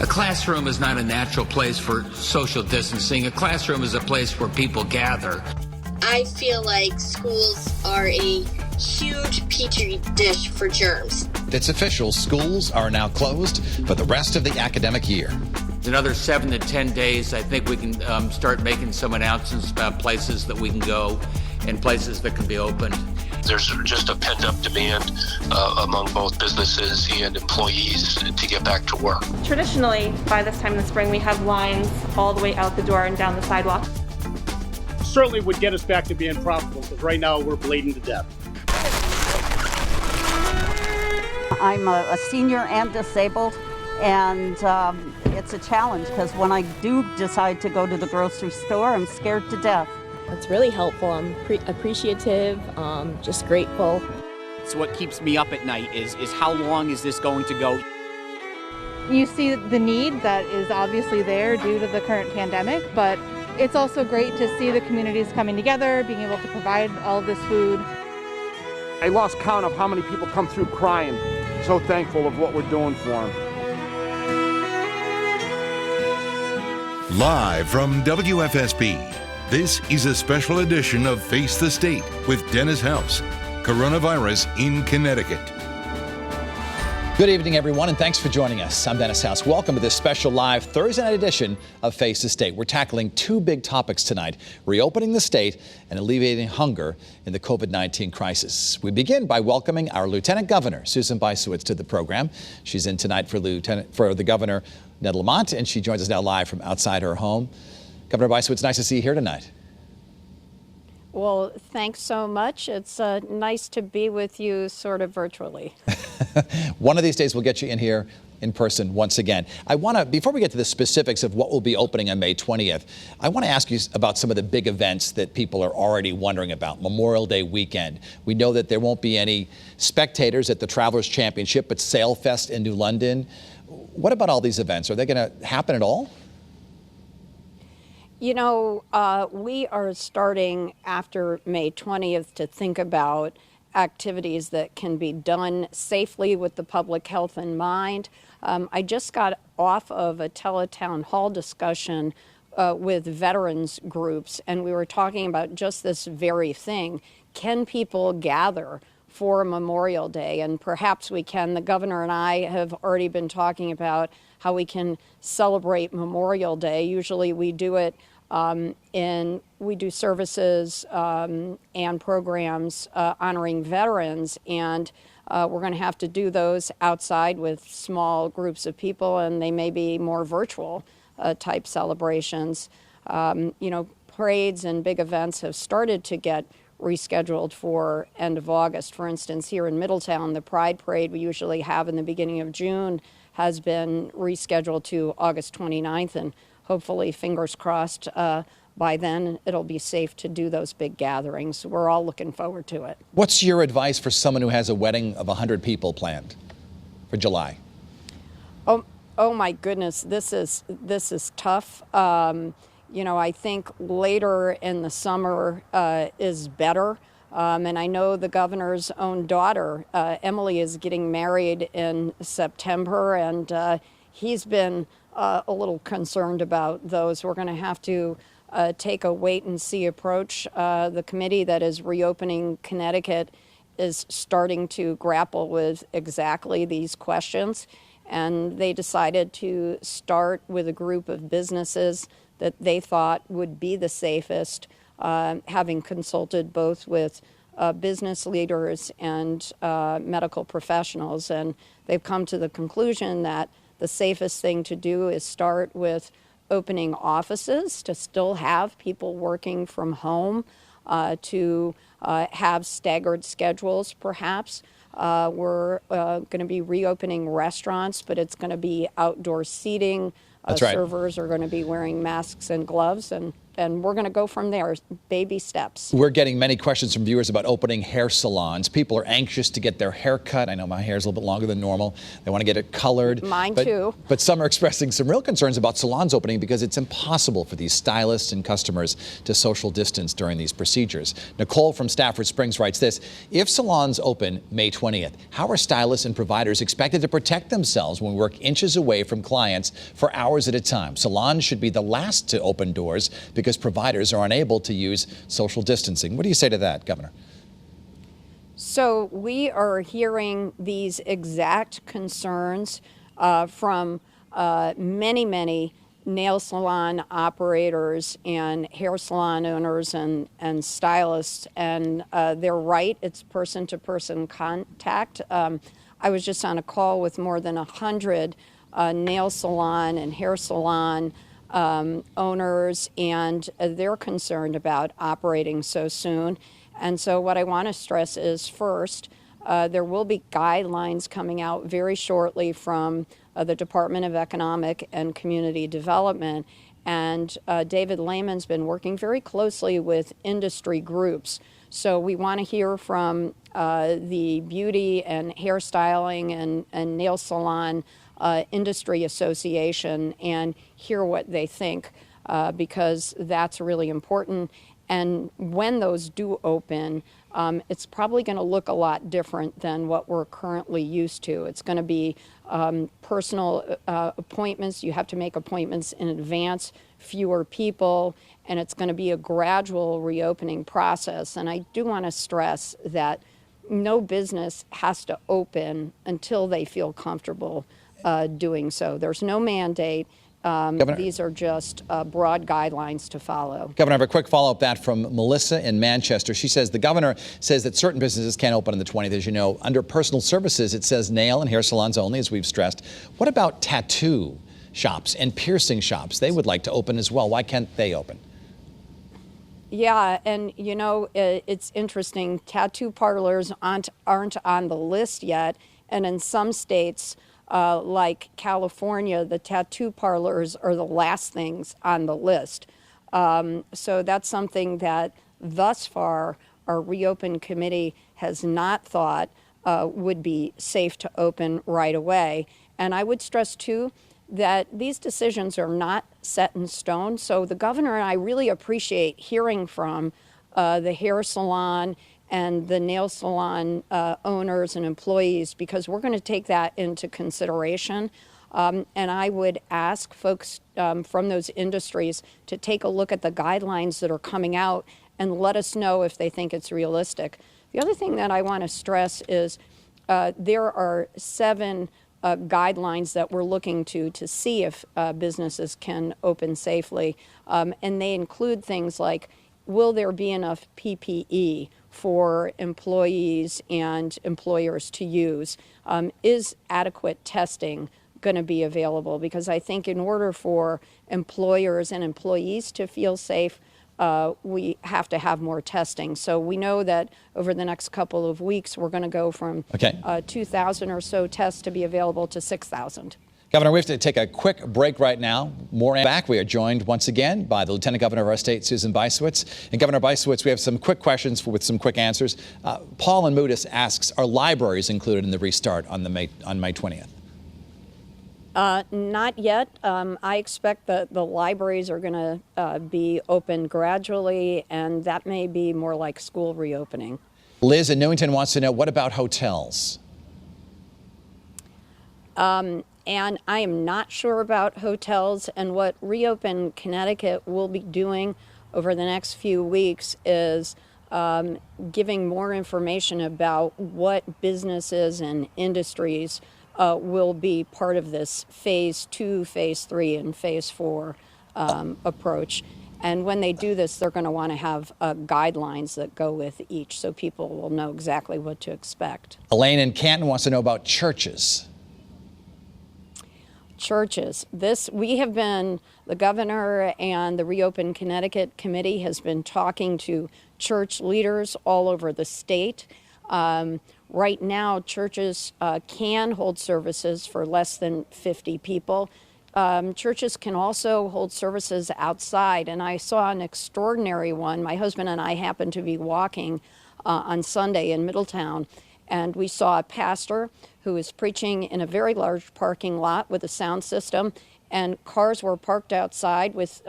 A classroom is not a natural place for social distancing. A classroom is a place where people gather. I feel like schools are a huge petri dish for germs. It's official. Schools are now closed for the rest of the academic year. Another 7 to 10 days, I think we can start making some announcements about places that we can go and places that can be opened. There's just a pent-up demand among both businesses and employees to get back to work. Traditionally, by this time in the spring, we have lines all the way out the door and down the sidewalk. Certainly would get us back to being profitable, because right now we're bleeding to death. I'm a senior and disabled, and it's a challenge because when I do decide to go to the grocery store, I'm scared to death. It's really helpful. I'm appreciative, just grateful. So what keeps me up at night is how long is this going to go? You see the need that is obviously there due to the current pandemic, but it's also great to see the communities coming together, being able to provide all of this food. I lost count of how many people come through crying. So thankful of what we're doing for them. Live from WFSB, this is a special edition of Face the State with Dennis House. Coronavirus in Connecticut. Good evening, everyone, and thanks for joining us. I'm Dennis House. Welcome to this special live Thursday night edition of Face the State. We're tackling two big topics tonight: reopening the state and alleviating hunger in the COVID-19 crisis. We begin by welcoming our Lieutenant Governor, Susan Bysiewicz, to the program. She's in tonight for the Governor, Ned Lamont, and she joins us now live from outside her home. Governor Bysiewicz, nice to see you here tonight. Well, thanks so much. It's nice to be with you sort of virtually. One of these days we'll get you in here in person once again. I want to, before we get to the specifics of what will be opening on May 20th, I want to ask you about some of the big events that people are already wondering about. Memorial Day weekend. We know that there won't be any spectators at the Travelers Championship, but Sail Fest in New London. What about all these events? Are they going to happen at all? You know, we are starting after May 20th to think about activities that can be done safely with the public health in mind. I just got off of a teletown hall discussion with veterans groups, and we were talking about just this very thing. Can people gather for Memorial Day? And perhaps we can. The governor and I have already been talking about how we can celebrate Memorial Day. Usually we do it we do services and programs honoring veterans, and we're going to have to do those outside with small groups of people, and they may be more virtual type celebrations. You know, parades and big events have started to get rescheduled for end of August. For instance, here in Middletown, the Pride Parade we usually have in the beginning of June has been rescheduled to August 29th, and hopefully, fingers crossed, by then it'll be safe to do those big gatherings. We're all looking forward to it. What's your advice for someone who has a wedding of 100 people planned for July? Oh my goodness, this is tough. You know, I think later in the summer is better. And I know the governor's own daughter, Emily, is getting married in September, and he's been a little concerned about those. We're going to have to take a wait-and-see approach. The committee that is reopening Connecticut is starting to grapple with exactly these questions, and they decided to start with a group of businesses that they thought would be the safest, having consulted both with business leaders and medical professionals. And they've come to the conclusion that the safest thing to do is start with opening offices to still have people working from home, to have staggered schedules perhaps. We're going to be reopening restaurants, but it's going to be outdoor seating. That's right. Servers are going to be wearing masks and gloves, and and we're going to go from there, baby steps. We're getting many questions from viewers about opening hair salons. People are anxious to get their hair cut. I know my hair is a little bit longer than normal. They want to get it colored. Mine too. But some are expressing some real concerns about salons opening because it's impossible for these stylists and customers to social distance during these procedures. Nicole from Stafford Springs writes this: if salons open May 20th, how are stylists and providers expected to protect themselves when we work inches away from clients for hours at a time? Salons should be the last to open doors because providers are unable to use social distancing. What do you say to that, Governor? So we are hearing these exact concerns from many nail salon operators and hair salon owners and stylists, and they're right. It's person-to-person contact. I was just on a call with more than 100 nail salon and hair salon owners, and they're concerned about operating so soon. And so what I want to stress is, first, there will be guidelines coming out very shortly from the Department of Economic and Community Development. And David Lehman's been working very closely with industry groups. So we want to hear from the beauty and hairstyling and nail salon industry association and hear what they think, because that's really important. And when those do open, it's probably going to look a lot different than what we're currently used to. It's going to be personal appointments. You have to make appointments in advance, fewer people, and it's going to be a gradual reopening process. And I do want to stress that no business has to open until they feel comfortable doing so. There's no mandate. These are just broad guidelines to follow. Governor, I have a quick follow-up that from Melissa in Manchester. She says the governor says that certain businesses can't open on the 20th. As you know, under personal services, it says nail and hair salons only, as we've stressed. What about tattoo shops and piercing shops? They would like to open as well. Why can't they open? Yeah, and you know, it's interesting. Tattoo parlors aren't on the list yet, and in some states, like California, the tattoo parlors are the last things on the list. So that's something that thus far our Reopen Committee has not thought would be safe to open right away. And I would stress too that these decisions are not set in stone. So the governor and I really appreciate hearing from the hair salon and the nail salon owners and employees, because we're going to take that into consideration. And I would ask folks from those industries to take a look at the guidelines that are coming out and let us know if they think it's realistic. The other thing that I want to stress is there are 7 guidelines that we're looking to see if businesses can open safely. And they include things like, will there be enough PPE for employees and employers to use? Is adequate testing going to be available? Because I think in order for employers and employees to feel safe, we have to have more testing. So we know that over the next couple of weeks, we're going to go from 2,000 or so tests to be available to 6,000. Governor, we have to take a quick break right now. More back. We are joined once again by the Lieutenant Governor of our state, Susan Bysiewicz. And Governor Bysiewicz, we have some quick questions with some quick answers. Paul in Moodus asks, are libraries included in the restart on May 20th? Not yet. I expect that the libraries are going to be open gradually, and that may be more like school reopening. Liz in Newington wants to know, what about hotels? And I am not sure about hotels, and what Reopen Connecticut will be doing over the next few weeks is giving more information about what businesses and industries will be part of this phase 2, phase 3, and phase 4 approach. And when they do this, they're going to want to have guidelines that go with each, so people will know exactly what to expect. Elaine in Canton wants to know about churches. Churches. The governor and the Reopen Connecticut Committee has been talking to church leaders all over the state. Right now, churches can hold services for less than 50 people. churches can also hold services outside, and I saw an extraordinary one. My husband and I happened to be walking on Sunday in Middletown, and we saw a pastor who was preaching in a very large parking lot with a sound system, and cars were parked outside with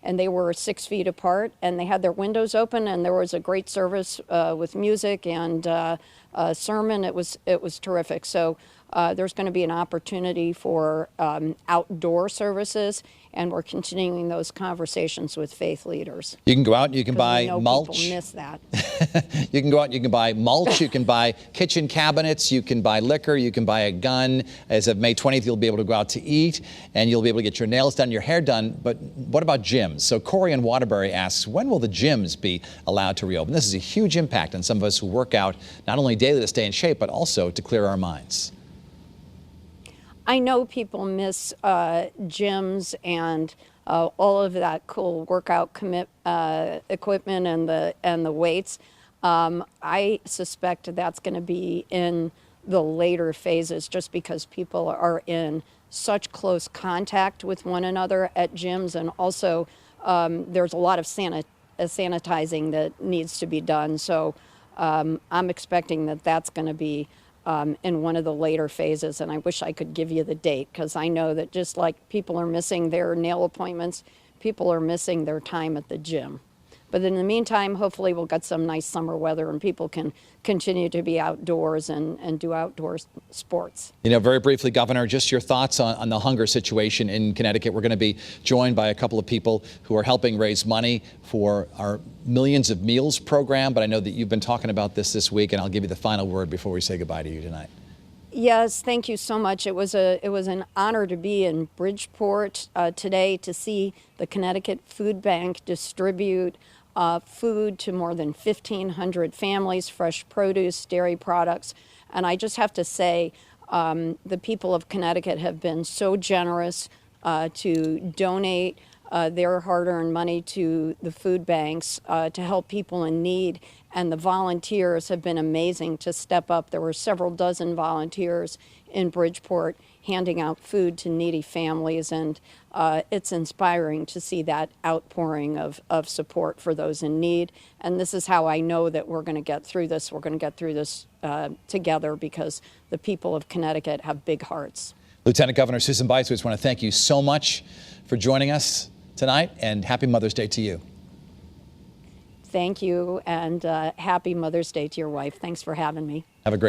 and they were 6 feet apart, and they had their windows open, and there was a great service with music and a sermon. It was terrific. So there's going to be an opportunity for outdoor services, and we're continuing those conversations with faith leaders. You can go out and you can buy mulch. People miss that. You can go out and you can buy mulch, you can buy kitchen cabinets, you can buy liquor, you can buy a gun. As of May 20th, you'll be able to go out to eat, and you'll be able to get your nails done, your hair done. But what about gyms? So Corey in Waterbury asks, when will the gyms be allowed to reopen? This is a huge impact on some of us who work out not only daily to stay in shape, but also to clear our minds. I know people miss gyms and all of that cool workout equipment and the weights. I suspect that's going to be in the later phases, just because people are in such close contact with one another at gyms, and also there's a lot of sanitizing that needs to be done. So I'm expecting that that's going to be in one of the later phases, and I wish I could give you the date, because I know that just like people are missing their nail appointments, people are missing their time at the gym. But in the meantime, hopefully we'll get some nice summer weather and people can continue to be outdoors and do outdoor sports. You know, very briefly, Governor, just your thoughts on the hunger situation in Connecticut. We're going to be joined by a couple of people who are helping raise money for our Millions of Meals program. But I know that you've been talking about this week, and I'll give you the final word before we say goodbye to you tonight. Yes, thank you so much. It was an honor to be in Bridgeport today to see the Connecticut Food Bank distribute food to more than 1,500 families, fresh produce, dairy products. And I just have to say, the people of Connecticut have been so generous to donate their hard-earned money to the food banks to help people in need. And the volunteers have been amazing to step up. There were several dozen volunteers in Bridgeport handing out food to needy families, and it's inspiring to see that outpouring of support for those in need. And this is how I know that we're going to get through this. We're going to get through this together, because the people of Connecticut have big hearts. Lieutenant Governor Susan Bysiewicz, I want to thank you so much for joining us tonight, and happy Mother's Day to you. Thank you, and happy Mother's Day to your wife. Thanks for having me. Have a great